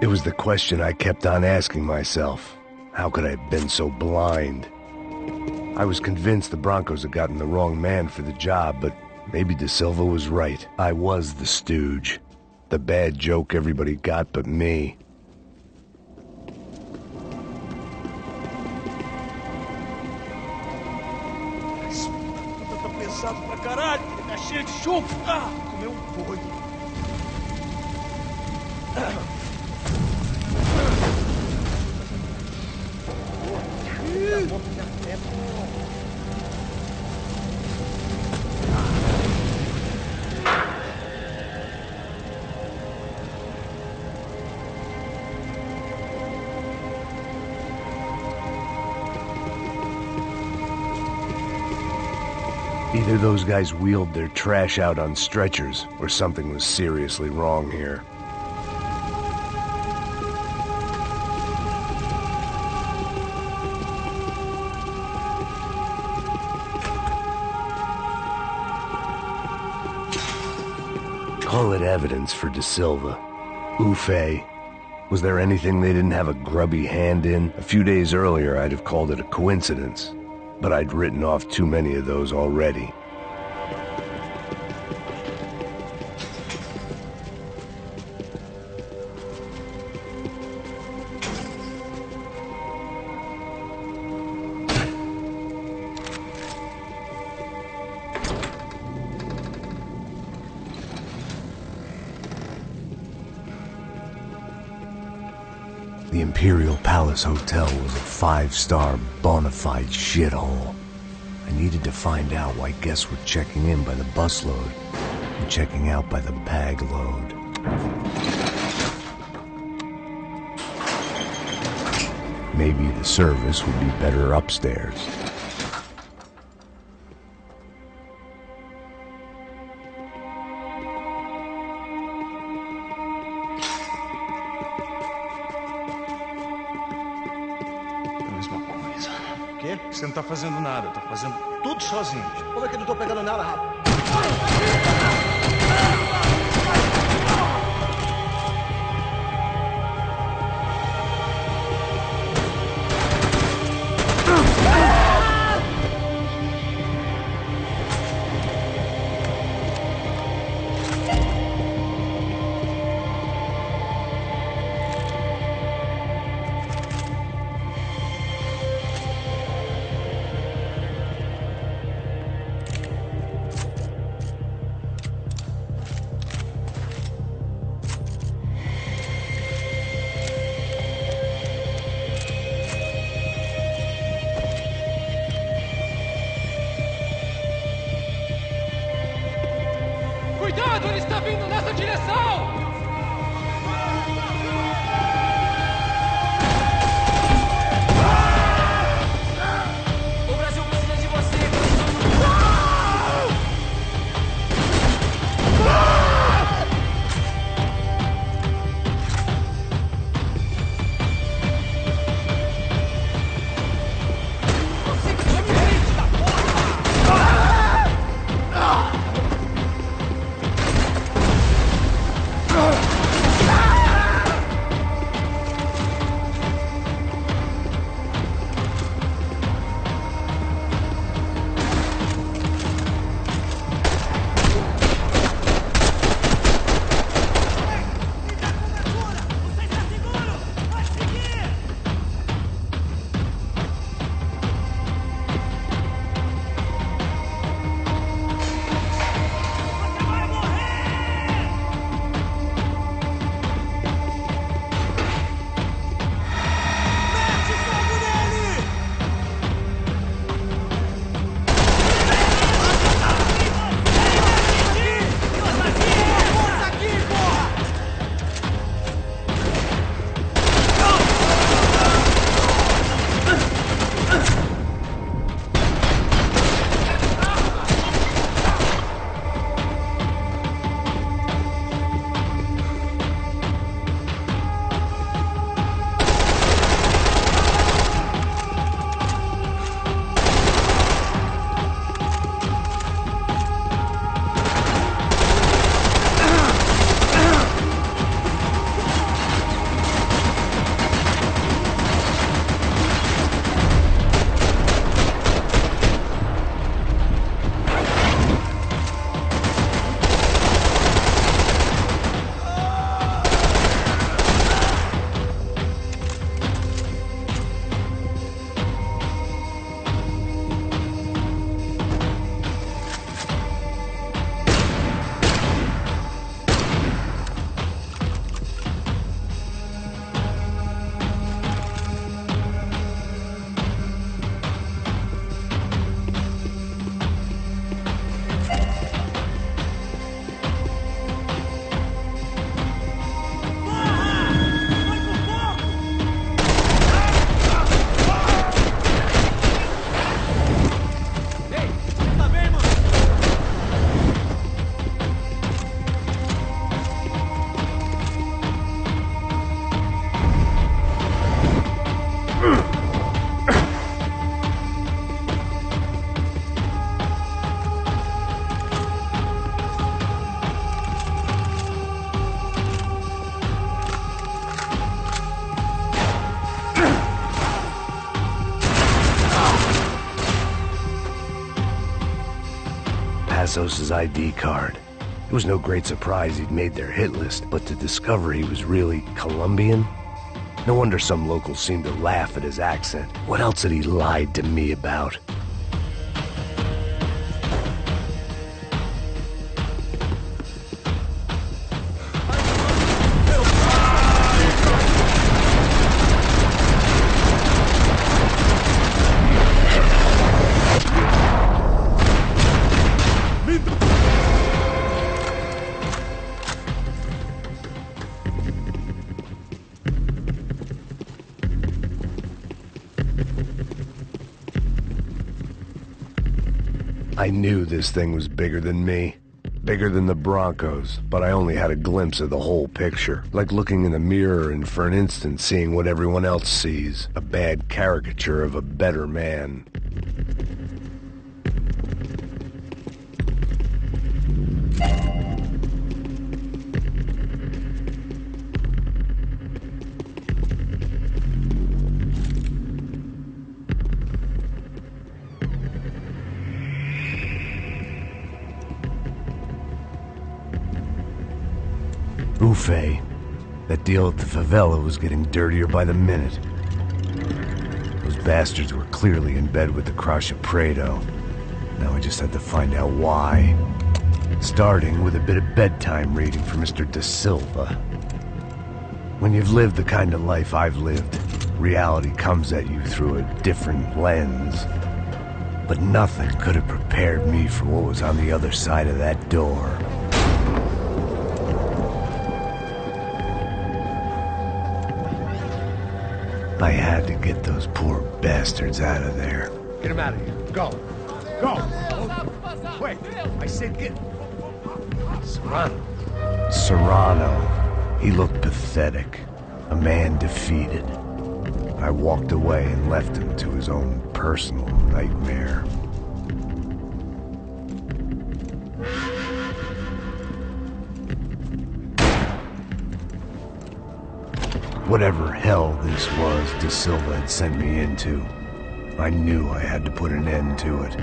It was the question I kept on asking myself. How could I have been so blind? I was convinced the Broncos had gotten the wrong man for the job, but maybe De Silva was right. I was the stooge. The bad joke everybody got but me. Tá pesado pra caralho, tá cheio de chumbo. Comeu boi. Either those guys wheeled their trash out on stretchers, or something was seriously wrong here. Call it evidence for De Silva. Ufe. Was there anything they didn't have a grubby hand in? A few days earlier, I'd have called it a coincidence. But I'd written off too many of those already. The Imperial Palace Hotel was a five-star, bona fide shithole. I needed to find out why guests were checking in by the busload and checking out by the bag load. Maybe the service would be better upstairs. Você não tá fazendo nada, eu tô fazendo tudo sozinho. Como é que eu não tô pegando nada, rapaz? Cuidado, ele está vindo nessa direção! O Brasil precisa de você! Sosa's ID card. It was no great surprise he'd made their hit list, but to discover he was really Colombian? No wonder some locals seemed to laugh at his accent. What else had he lied to me about? I knew this thing was bigger than me, bigger than the Broncos, but I only had a glimpse of the whole picture, like looking in the mirror and for an instant seeing what everyone else sees, a bad caricature of a better man. Ufe. That deal at the favela was getting dirtier by the minute. Those bastards were clearly in bed with the Crusher Prado. Now I just had to find out why. Starting with a bit of bedtime reading for Mr. Da Silva. When you've lived the kind of life I've lived, reality comes at you through a different lens. But nothing could have prepared me for what was on the other side of that door. I had to get those poor bastards out of there. Get him out of here. Go. Go. Wait. I said get... Serrano. Serrano. He looked pathetic. A man defeated. I walked away and left him to his own personal nightmare. Whatever hell this was Da Silva had sent me into, I knew I had to put an end to it.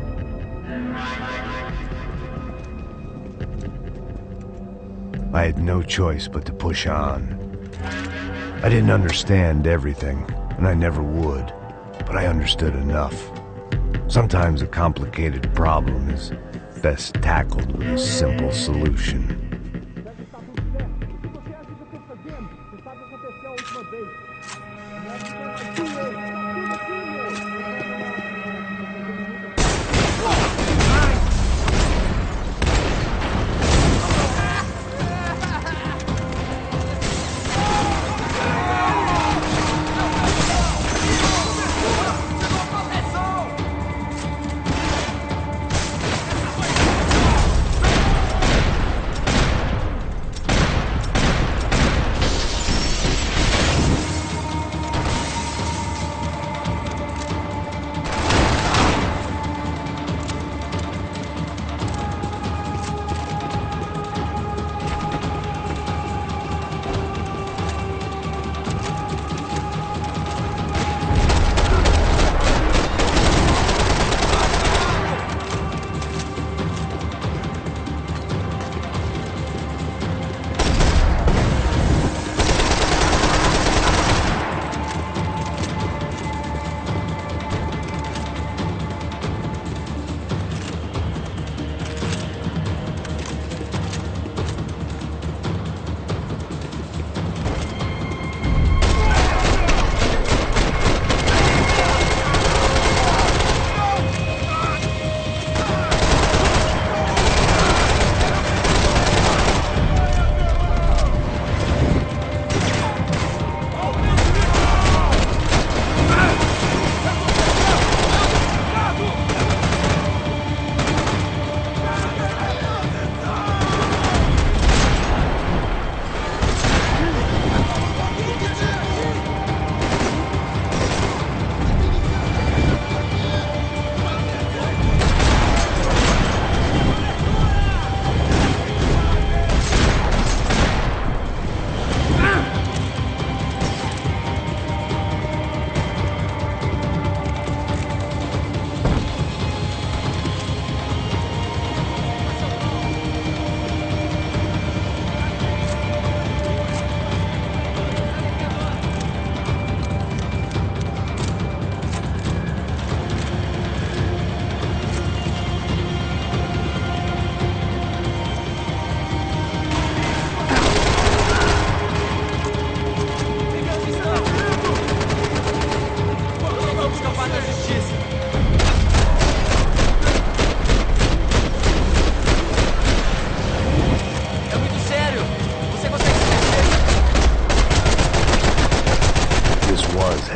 I had no choice but to push on. I didn't understand everything, and I never would, but I understood enough. Sometimes a complicated problem is best tackled with a simple solution.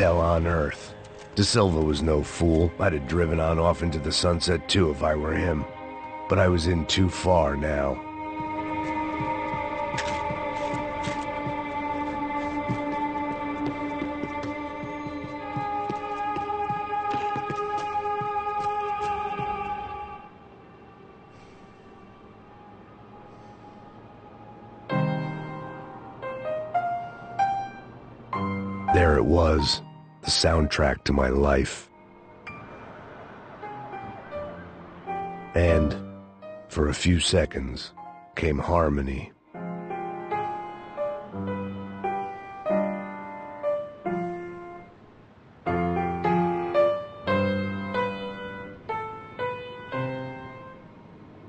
hell on earth? De Silva was no fool. I'd have driven on off into the sunset too if I were him. But I was in too far now. There it was, the soundtrack to my life. And, for a few seconds, came harmony.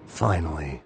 Finally.